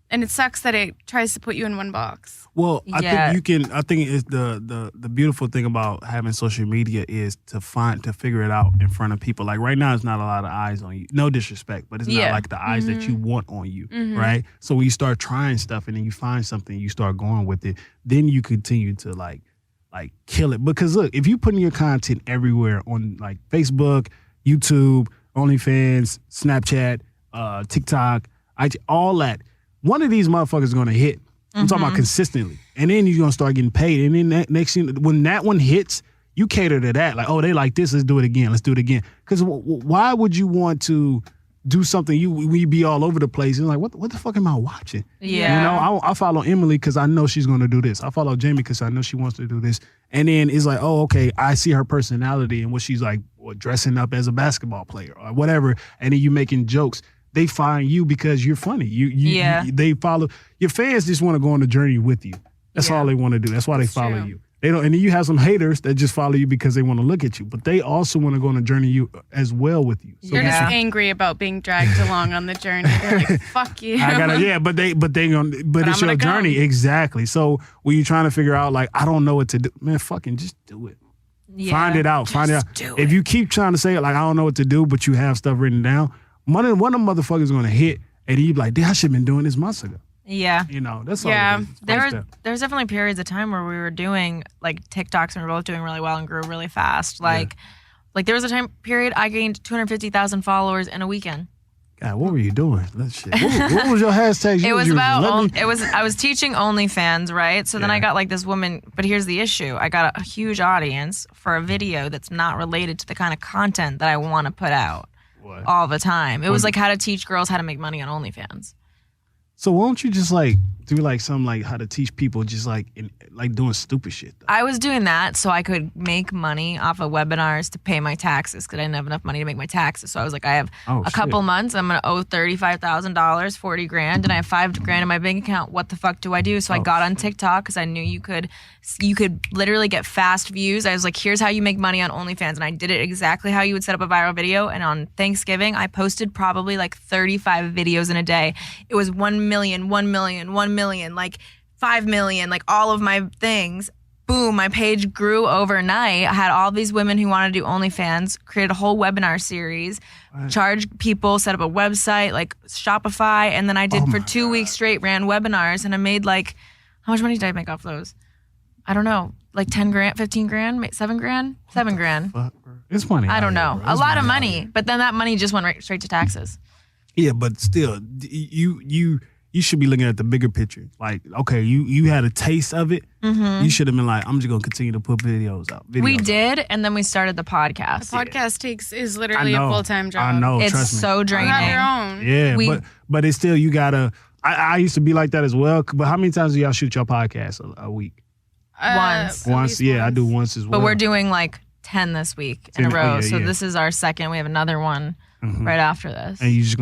And it sucks that it tries to put you in one box. Well, I think it's the beautiful thing about having social media is to figure it out in front of people. Like right now, it's not a lot of eyes on you. No disrespect, but it's not like the eyes that you want on you, right? So when you start trying stuff and then you find something, you start going with it, then you continue to like kill it. Because look, if you putting your content everywhere on like Facebook, YouTube, OnlyFans, Snapchat, TikTok, all that, one of these motherfuckers is gonna hit. I'm talking about consistently. And then you're going to start getting paid. And then that next thing, when that one hits, you cater to that. Like, oh, they like this. Let's do it again. Let's do it again. Because why would you want to do something, we be all over the place. And like, what the fuck am I watching? Yeah. You know, I follow Emily because I know she's going to do this. I follow Jamie because I know she wants to do this. And then it's like, oh, okay, I see her personality and what she's like, dressing up as a basketball player or whatever. And then you making jokes. They find you because you're funny. They follow. Your fans just want to go on the journey with you. That's all they want to do. That's why they follow you. They don't, and then you have some haters that just follow you because they want to look at you, but they also want to go on a journey you as well with you. So You're just angry about being dragged along on the journey. They're like, fuck you. but it's your journey. Exactly. So when you're trying to figure out, like, I don't know what to do, man, fucking just do it. Yeah. Find it out. If you keep trying to say it, like, I don't know what to do, but you have stuff written down, one of them motherfuckers going to hit, and you be like, damn, I should have been doing this months ago. Yeah. You know, that's all it is. There's definitely periods of time where we were doing like TikToks and we were both doing really well and grew really fast. Like there was a time period I gained 250,000 followers in a weekend. God, what were you doing? What was your hashtag? I was teaching OnlyFans, right? So then I got like this woman, but here's the issue. I got a huge audience for a video that's not related to the kind of content that I want to put out all the time. It was like how to teach girls how to make money on OnlyFans. So why don't you just like do like something like how to teach people just like doing stupid shit though? I was doing that so I could make money off of webinars to pay my taxes because I didn't have enough money to make my taxes. So I was like, I have a couple months. I'm gonna owe $35,000, 40 grand, and I have $5,000 in my bank account. What the fuck do I do? So I got on TikTok because I knew you could literally get fast views. I was like, here's how you make money on OnlyFans, and I did it exactly how you would set up a viral video. And on Thanksgiving, I posted probably like 35 videos in a day. It was 1 million, 1 million, 1 million, like 5 million, like all of my things. Boom, my page grew overnight. I had all these women who wanted to do OnlyFans, created a whole webinar series, charged people, set up a website, like Shopify, and then I did for 2 weeks straight, ran webinars, and I made like, how much money did I make off those? I don't know, like 10 grand, 15 grand, 7 grand, 7 grand. Fuck, bro. It's money. I don't know. A lot of money, but then that money just went right straight to taxes. Yeah, but still, you should be looking at the bigger picture. Like, okay, you had a taste of it. Mm-hmm. You should have been like, I'm just gonna continue to put videos out. We did, and then we started the podcast. The podcast is literally a full-time job. I know. It's so draining. You have your own. Yeah, but it's still, you gotta. I used to be like that as well. But how many times do y'all shoot your podcast a week? Once. Yeah, I do once as well. But we're doing like 10 this week in a row. So this is our second. We have another one right after this. And you're just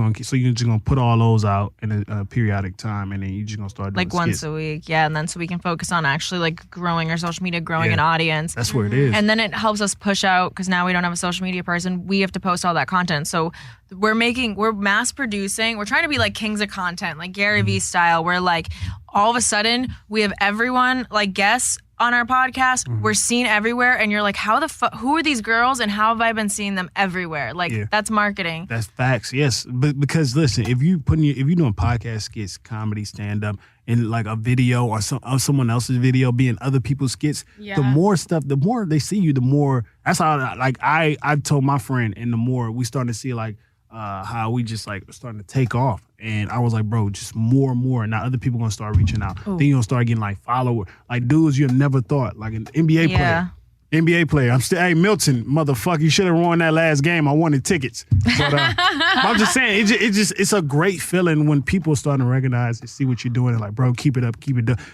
gonna put all those out in a periodic time, and then you're just gonna start doing like once a week. Yeah, and then so we can focus on actually like growing our social media, growing an audience. That's where it is. And then it helps us push out because now we don't have a social media person. We have to post all that content. So we're mass producing. We're trying to be like kings of content, like Gary Vee style, where like all of a sudden we have everyone like guests on our podcast. We're seen everywhere, and you're like, how the fuck? Who are these girls, and how have I been seeing them everywhere? Like that's marketing. That's facts. Yes, but because listen, if you're doing podcast skits, comedy, stand up, in like a video or someone else's video, being other people's skits, the more they see you, the more. That's how I told my friend, and the more we starting to see like how we just like starting to take off. And I was like, bro, just more and more. Now other people gonna start reaching out. Ooh. Then you're gonna start getting like followers, like dudes you have never thought, like an NBA player. NBA player. I'm still, hey, Milton, motherfucker, you should have won that last game. I wanted tickets. But I'm just saying, it's a great feeling when people starting to recognize and see what you're doing and like, bro, keep it up.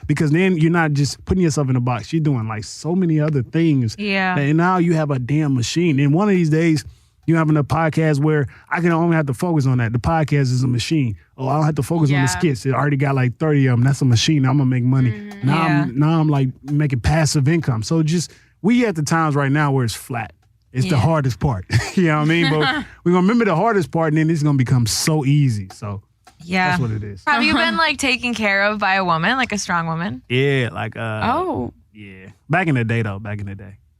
Because then you're not just putting yourself in a box. You're doing like so many other things. Yeah. And now you have a damn machine. And one of these days, you having a podcast where I can only have to focus on that. The podcast is a machine. Oh, I don't have to focus on the skits. It already got like 30 of them. That's a machine. I'm gonna make money. Now I'm like making passive income. So we at the times right now where it's flat. It's the hardest part. You know what I mean? But we're gonna remember the hardest part, and then it's gonna become so easy. So that's what it is. Have you been like taken care of by a woman, like a strong woman? Yeah, like yeah. Back in the day though.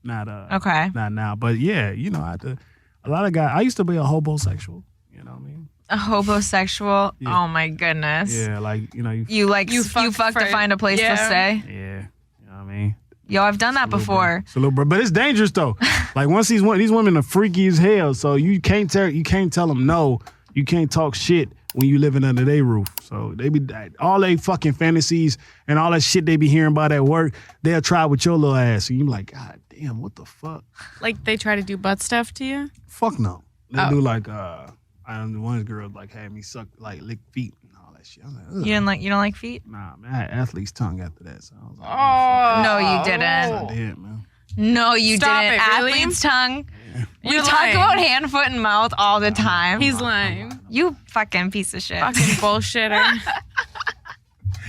Not okay. Not now. But yeah, you know, a lot of guys. I used to be a hobosexual. You know what I mean? A hobosexual? Yeah. Oh my goodness. Yeah, like you know, you fucked to find a place to stay. Yeah, you know what I mean. Yo, I've done that before. It's a little bit, but it's dangerous though. Like once these women are freaky as hell, so you can't tell them no. You can't talk shit when you living under their roof. So they be all they fucking fantasies and all that shit they be hearing about at work. They'll try with your little ass, and you be like, God damn, what the fuck? Like they try to do butt stuff to you? Fuck no. They do like One girl like had me suck like lick feet and all that shit. I'm like, ugh. You don't like feet? Nah, man, I had athlete's tongue after that. So I was like, No, you didn't. I did, man. No, you Stop didn't. it, really? Athlete's tongue. We You're talk lying. about hand, foot, and mouth all the time. He's lying. You fucking piece of shit. Fucking bullshitter.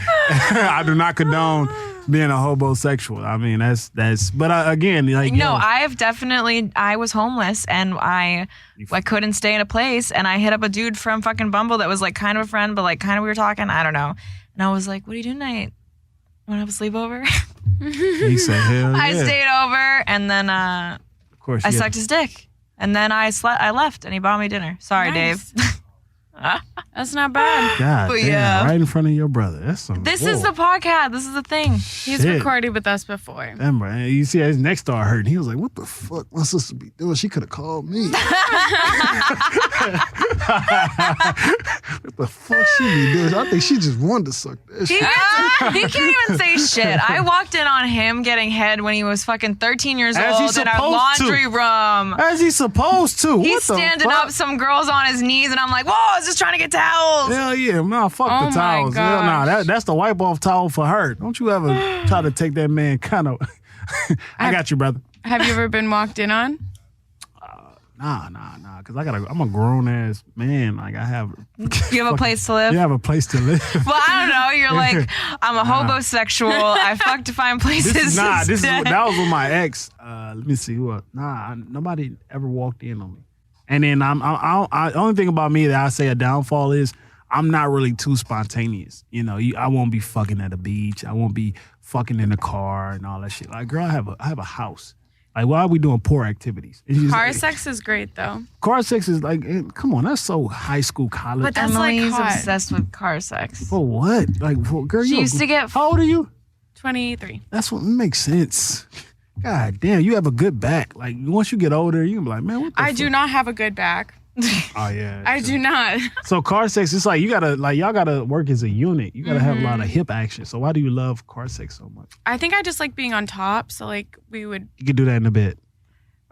I do not condone being a homosexual. I mean, that's. But again, like No, I was homeless and I couldn't stay in a place and I hit up a dude from fucking Bumble that was like kind of a friend, but like kind of we were talking. I don't know. And I was like, what are you doing tonight? Want to have a sleepover? He said, hell yeah. I stayed over and then Of course, I sucked his dick. And then I left and he bought me dinner. Sorry, Nice. Dave. That's not bad. God But damn, yeah. right in front of your brother. That's some. This is the podcast. This is the thing. He's Shit. recorded with us before. Damn, bro. You see, his neck started hurting. He was like, "What the fuck my sister be doing? She could have called me." What the fuck she be doing? I think she just wanted to suck that shit. He can't even say shit. I walked in on him getting head when he was fucking 13 years As old he's in our supposed to. laundry room. As he supposed to. He's What the standing fuck? up, some girls on his knees, and I'm like, whoa, I was just trying to get towels. Hell yeah, nah, fuck Oh the my towels. Hell nah, gosh. that's the wipe off towel for her. Don't you ever try to take that man kind of. I got you, brother. Have you ever been walked in on? Nah, because I'm a grown ass man. Like I have. You have a place to live? You have a place to live. Well, I don't know. You're like, I'm a hobosexual. I fuck to find places. This is instead. that was with my ex. Let me see what. Nobody ever walked in on me. And then I only thing about me that I say a downfall is I'm not really too spontaneous. You know, I won't be fucking at the beach. I won't be fucking in the car and all that shit. Like, girl, I have a house. Like, why are we doing poor activities? It's just Car like, sex is great though. car sex is like, come on, that's so high school, college. But that's like Emily's hot. obsessed with car sex. For what? Like, girl, She you used to get. How old are you? 23. That's what makes sense. God damn, you have a good back. Like once you get older, you can be like, man, what the I fuck? do not have a good back. Oh yeah. I do not. So car sex, it's like y'all gotta work as a unit. You gotta have a lot of hip action. So why do you love car sex so much? I think I just like being on top. So like we would. You can do that in a bed.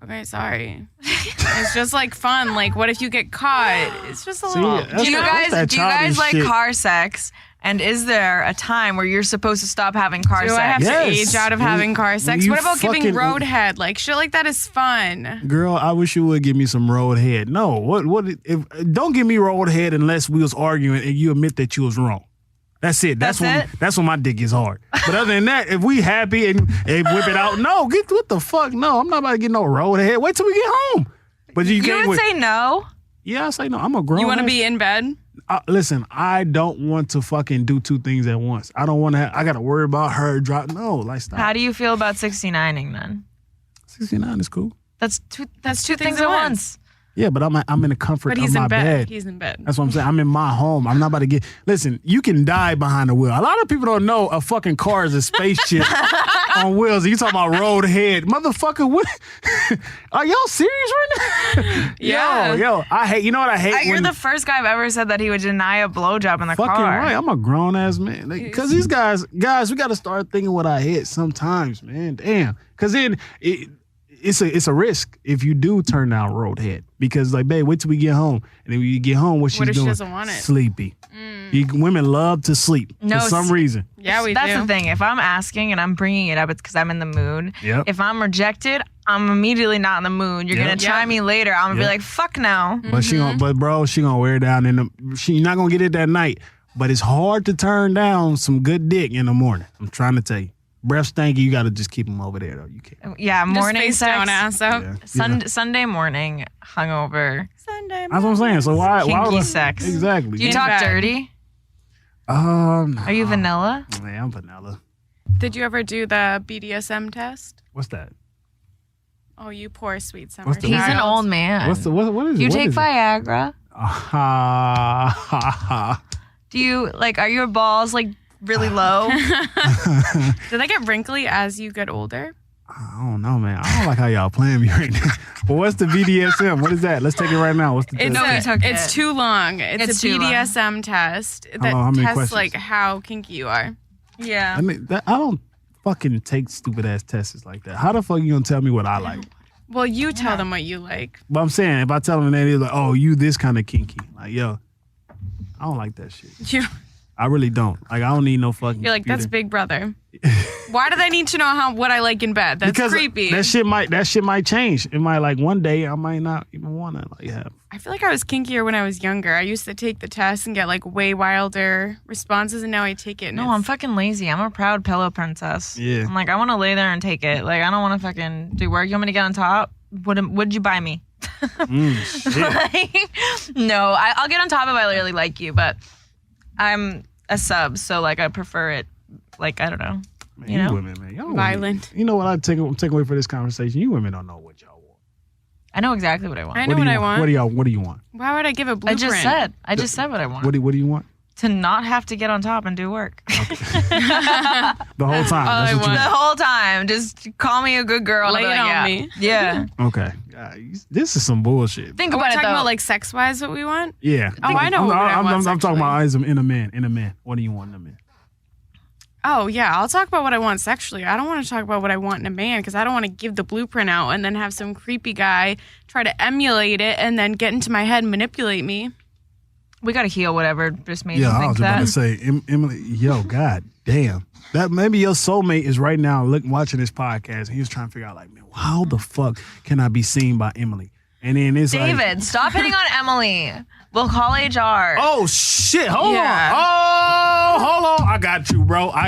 Okay, sorry. It's just like fun. Like, what if you get caught? It's just a little. that's Do you that guys childish like shit. car sex? And is there a time where you're supposed to stop having car Do sex? I have Yes. to age out of having car sex? You What about giving fucking- road head? Like shit like that is fun. Girl, I wish you would give me some road head. No, don't give me road head unless we was arguing and you admit that you was wrong. That's it. That's when my dick is hard. But other than that, if we happy and whip it out, no, what the fuck? No, I'm not about to get no road head. Wait till we get home. But you You can't would say no. yeah, I say no. I'm a grown. You want to ass- be in bed? Listen, I don't want to fucking do two things at once. I don't want to. I got to worry about her drop. No, like stop. How do you feel about 69ing then? 69 is cool. That's two things at once. Yeah, but I'm in the comfort But of he's my in bed. bed. He's in bed. That's what I'm saying. I'm in my home. I'm not about to get. Listen, you can die behind the wheel. A lot of people don't know a fucking car is a spaceship on wheels. You talking about road head, motherfucker? What? Are y'all serious right now? Yeah. Yo, I hate. You know what I hate? You're when, the first guy I've ever said that he would deny a blowjob in the fucking car. right. I'm a grown ass man. Because these guys, we got to start thinking what I hit sometimes, man. Damn. Because then it's a risk if you do turn down roadhead. Because like, babe, wait till we get home. And then when you get home, what she's What if she doing? doesn't want it? Sleepy. Women love to sleep No, for some reason. Yeah, we That's do. the thing. If I'm asking and I'm bringing it up, it's because I'm in the mood. Yep. If I'm rejected, I'm immediately not in the mood. You're Yep. gonna try Yep. me later. I'm gonna be Yep. like, fuck no. But she gonna wear down she's not gonna get it that night. But it's hard to turn down some good dick in the morning. I'm trying to tell you. Breath stanky, you gotta just keep them over there though. You can't. Yeah, Just morning face sex. down, ass up. Yeah. Sunday morning, hungover. Sunday. That's what I'm saying. So why Kinky would I, sex. Exactly. Do you In talk bed. dirty? Nah. Are you vanilla? Man, I'm vanilla. Did you ever do the BDSM test? What's that? Oh, you poor sweet summer What's the- He's an child. old man. What is it? You What take is it? Viagra. Ah, Do you are your balls like really low? Do they get wrinkly as you get older? I don't know, man. I don't like how y'all playing me right now. But what's the BDSM? What is that? Let's take it right now. What's the It's, test? No, we took it's it. too long. It's a too long. BDSM test that How many tests questions? like how kinky you are. Yeah. I mean, I don't fucking take stupid ass tests like that. How the fuck you gonna tell me what I like? Well, you tell them what you like. But I'm saying, if I tell them that, they're like, oh, you this kind of kinky. Like, yo, I don't like that shit. I really don't. Like, I don't need no fucking. You're like, that's Big Brother. Why do they need to know what I like in bed? That's because creepy. That shit might change. It might, like, one day I might not even want to like have. I feel like I was kinkier when I was younger. I used to take the test and get like way wilder responses, and now I take it. And No, I'm fucking lazy. I'm a proud pillow princess. Yeah. I'm like, I want to lay there and take it. Like, I don't want to fucking do work. You want me to get on top? What'd you buy me? Shit. Like, no, I'll get on top if I really like you, but I'm a sub, so like I prefer it. Like, I don't know. Man, you know? women, man. Y'all violent. Women, you know what I take away for this conversation? You women don't know what y'all want. I know exactly what I want. I know what I want. What do you want? Why would I give a blueprint? I just said what I want. What do you want? To not have to get on top and do work. The whole time. All That's I what you The whole time. Just call me a good girl. and Lay I'll be it like, on yeah. me. Yeah. Okay. This is some bullshit. Think Are we about it talking though. about like sex-wise what we want? Yeah. Oh, I know what I want I'm talking about sexually. in a man. What do you want in a man? Oh, yeah. I'll talk about what I want sexually. I don't want to talk about what I want in a man because I don't want to give the blueprint out and then have some creepy guy try to emulate it and then get into my head and manipulate me. We gotta heal whatever just made you Yeah, I think was about that. to say, Emily, yo, god damn. That maybe your soulmate is right now watching this podcast and he was trying to figure out, like, man, how the fuck can I be seen by Emily? And then it's like, David, stop hitting on Emily. We'll call HR. oh shit, hold Yeah. on. Oh, hold on. I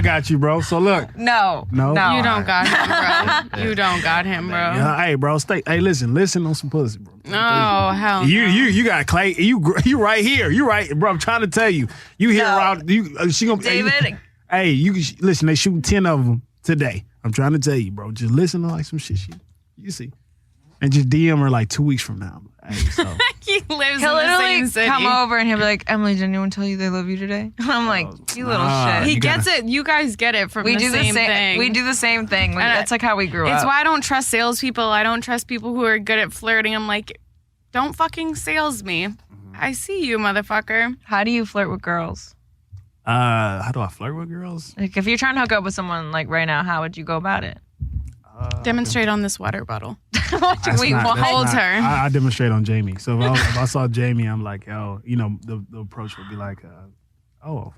got you, bro. So look. No. No? You don't got him, bro. You don't got him, bro. Yeah, hey, bro, hey, listen on some pussy, bro. Oh, hell no. You got Clay. You right here. You right, bro. I'm trying to tell you. You here No. around. She gonna David. Hey, you listen. They shooting 10 of them today. I'm trying to tell you, bro. Just listen to like some shit. You see, and just DM her like 2 weeks from now. Hey, so He lives He'll in the literally same city. come over and he'll be like, Emily, did anyone tell you they love you today? I'm like, you little nah. shit. He You gotta- gets it. You guys get it from We the do same the same thing. We do the same thing. That's like how we grew It's up. why I don't trust salespeople. I don't trust people who are good at flirting. I'm like, don't fucking sales me. I see you, motherfucker. How do you flirt with girls? how do I flirt with girls? Like, if you're trying to hook up with someone like right now, how would you go about it? Demonstrate on this water bottle. What do That's we not- want? that's Hold not- her. I demonstrate on Jamie. So if I saw Jamie, I'm like, oh, you know, the approach would be like, oh,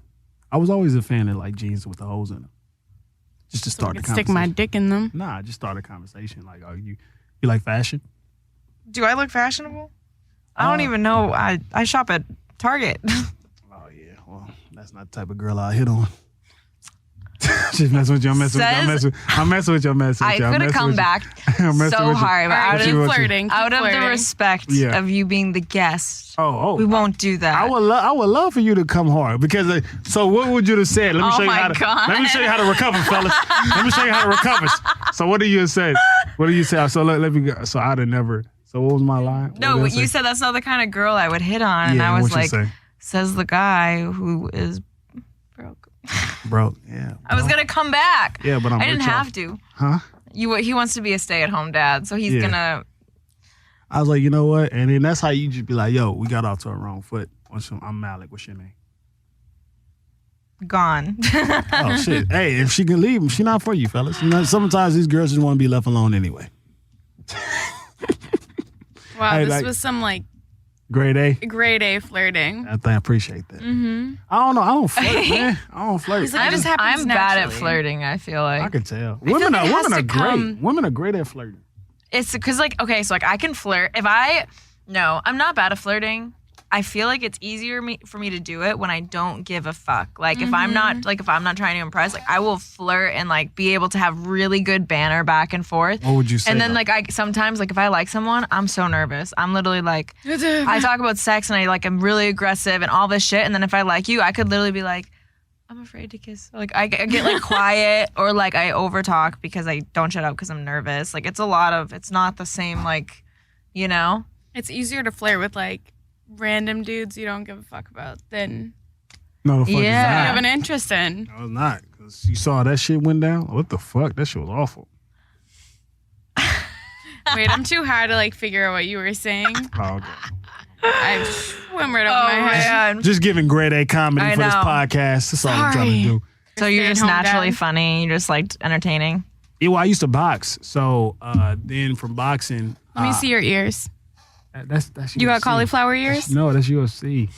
I was always a fan of like jeans with the holes in them. Just to start the Stick conversation. my dick in them. Nah, just start a conversation. Like, oh, you like fashion? Do I look fashionable? I don't even know. I shop at Target. Oh yeah, well, that's not the type of girl I hit on. Just messing with you. I'm messing with you. I could have come back I'm messing so with you. hard, but All right, out keep of, flirting. out of the flirting. respect Yeah. of you being the guest, Oh, we won't do that. I would love for you to come hard because. So what would you have said? Let me Oh show you my how to. God. Let me show you how to recover, fellas. Let me show you how to recover. So what do you say? What do you say? So let me go. So I'd have never. So what was my line? No, What but did I you say? said that's not the kind of girl I would hit on, and Yeah, I was what'd you like, say? says the guy who is broke. Bro, yeah. I was gonna come back. Yeah, but I'm I didn't rich off. have to. Huh? He wants to be a stay-at-home dad, so he's Yeah. gonna. I was like, you know what? And then that's how you just be like, yo, we got off to a wrong foot. I'm Malik. What's your name? Gone. Oh shit! Hey, if she can leave, she not for you, fellas. You know, sometimes these girls just want to be left alone anyway. Wow, Hey, this like- was some like Grade A. grade A flirting. I appreciate that. Mm-hmm. I don't know. I don't flirt, man. I don't flirt. He's like, it just happens I'm bad at naturally. flirting. I feel like I can tell. feel Women like it has are to great. come- Women are great at flirting. it's because like okay, so like I can flirt. I'm not bad at flirting. I feel like it's easier for me to do it when I don't give a fuck. Like if I'm not trying to impress, like I will flirt and like be able to have really good banter back and forth. What would you say? And then though? like I sometimes like if I like someone, I'm so nervous. I'm literally like I talk about sex and I'm really aggressive and all this shit. And then if I like you, I could literally be like, I'm afraid to kiss. Like I get like quiet or like I overtalk because I don't shut up because I'm nervous. Like it's not the same like, you know. It's easier to flirt with like random dudes you don't give a fuck about than no, the fuck you Yeah. have an interest in. I was not because you saw that shit went down. What the fuck? That shit was awful. Wait, I'm too high to like figure out what you were saying. Oh, okay. I swim right over my head. God. Just giving grade A comedy I for this know. podcast. That's all I'm trying to Sorry. do. So you're just Stay-at-home naturally dad. funny. You're just like entertaining. Yeah, well, I used to box. So then from boxing, Let me see your ears. that's You got UFC. cauliflower ears? No, that's UFC.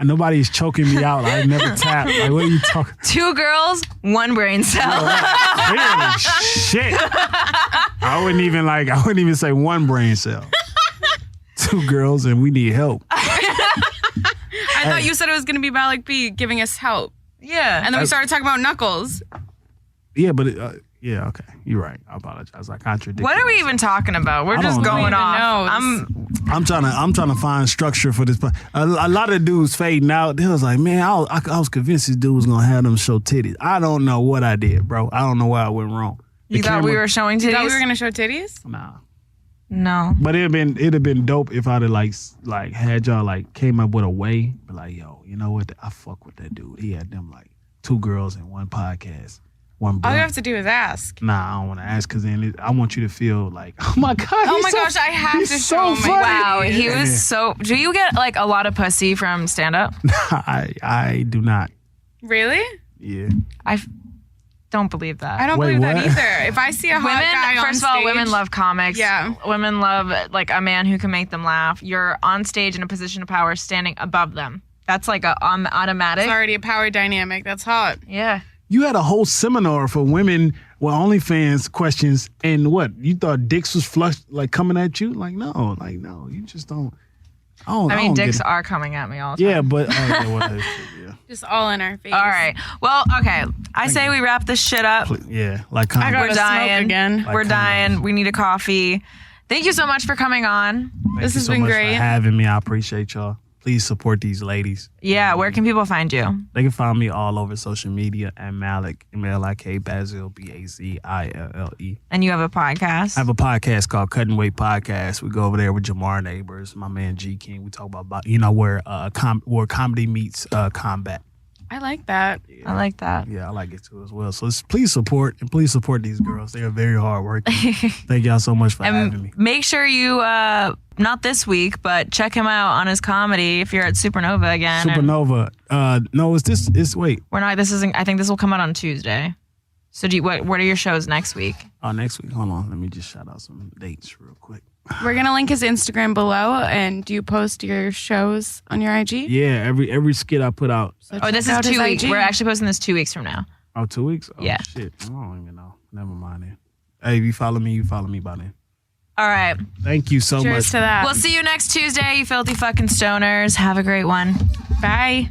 Nobody is choking me out. I never tap. Like, what are you talking? 2 girls, 1 brain cell. Clearly, shit. I wouldn't even say 1 brain cell. 2 girls and we need help. I thought you said it was going to be Malik B giving us help. Yeah. And then we started talking about Knuckles. Yeah, but yeah, okay. You're right. I apologize. I contradicted. What are we myself. even talking about? We're I just don't know. going Who off. even knows? I'm trying to find structure for this. A lot of dudes fading out. They was like, man, I was convinced this dude was gonna have them show titties. I don't know what I did, bro. I don't know why I went wrong. You thought we were showing You thought we titties? were going to show titties? Nah. No. But it'd have been dope if I'd have like had y'all like came up with a way, but like, yo, you know what? I fuck with that dude. He had them like 2 girls in 1 podcast, 1 All blunt. you have to do is ask. Nah, I don't want to ask because then I want you to feel like, oh my god. Oh he's my so- gosh, I have he's to so show my funny. Wow, he Yeah. was so. Do you get like a lot of pussy from stand up? I do not. Really? Yeah. I don't believe that. I don't Wait, believe that what? either. If I see a hot guy on First of all, stage- women love comics. Yeah. Women love like a man who can make them laugh. You're on stage in a position of power, standing above them. That's like a automatic. It's already a power dynamic. That's hot. Yeah. You had a whole seminar for women with OnlyFans questions, and what? You thought dicks was flush like coming at you? Like no, you just don't. I I mean, don't dicks get it. are coming at me all the time. Yeah, but yeah. Just all in our face. All right. Well, okay. I say we wrap this shit up. Yeah, like I gotta We're dying. smoke again. Like We're condoms. dying. We need a coffee. Thank you so much for coming on. This has so been much great. for having me. I appreciate y'all. Please support these ladies. Yeah. Where can people find you? They can find me all over social media at Malik, Malik Bazille, Bazille. And you have a podcast. I have a podcast called Cutting Weight Podcast. We go over there with Jamar Neighbors, my man G King. We talk about where comedy meets combat. I like that. I like that. Yeah, I like it too as well. So please support these girls. They are very hard working. Thank y'all so much for having me. And make sure you, not this week, but check him out on his comedy if you're at Supernova again. And Supernova. No, wait. we're not. This isn't. I think this will come out on Tuesday. So what are your shows next week? Next week. Hold on. Let me just shout out some dates real quick. We're gonna link his Instagram below, and do you post your shows on your IG? Yeah, every skit I put out. So Oh, this check is out his 2 weeks. IG. We're actually posting this 2 weeks from now. Oh, 2 weeks? Oh, Yeah. shit. I don't even know. Never mind then. Hey, if you follow me by then. All right. Thank you so Cheers much. to that. We'll see you next Tuesday, you filthy fucking stoners. Have a great one. Bye.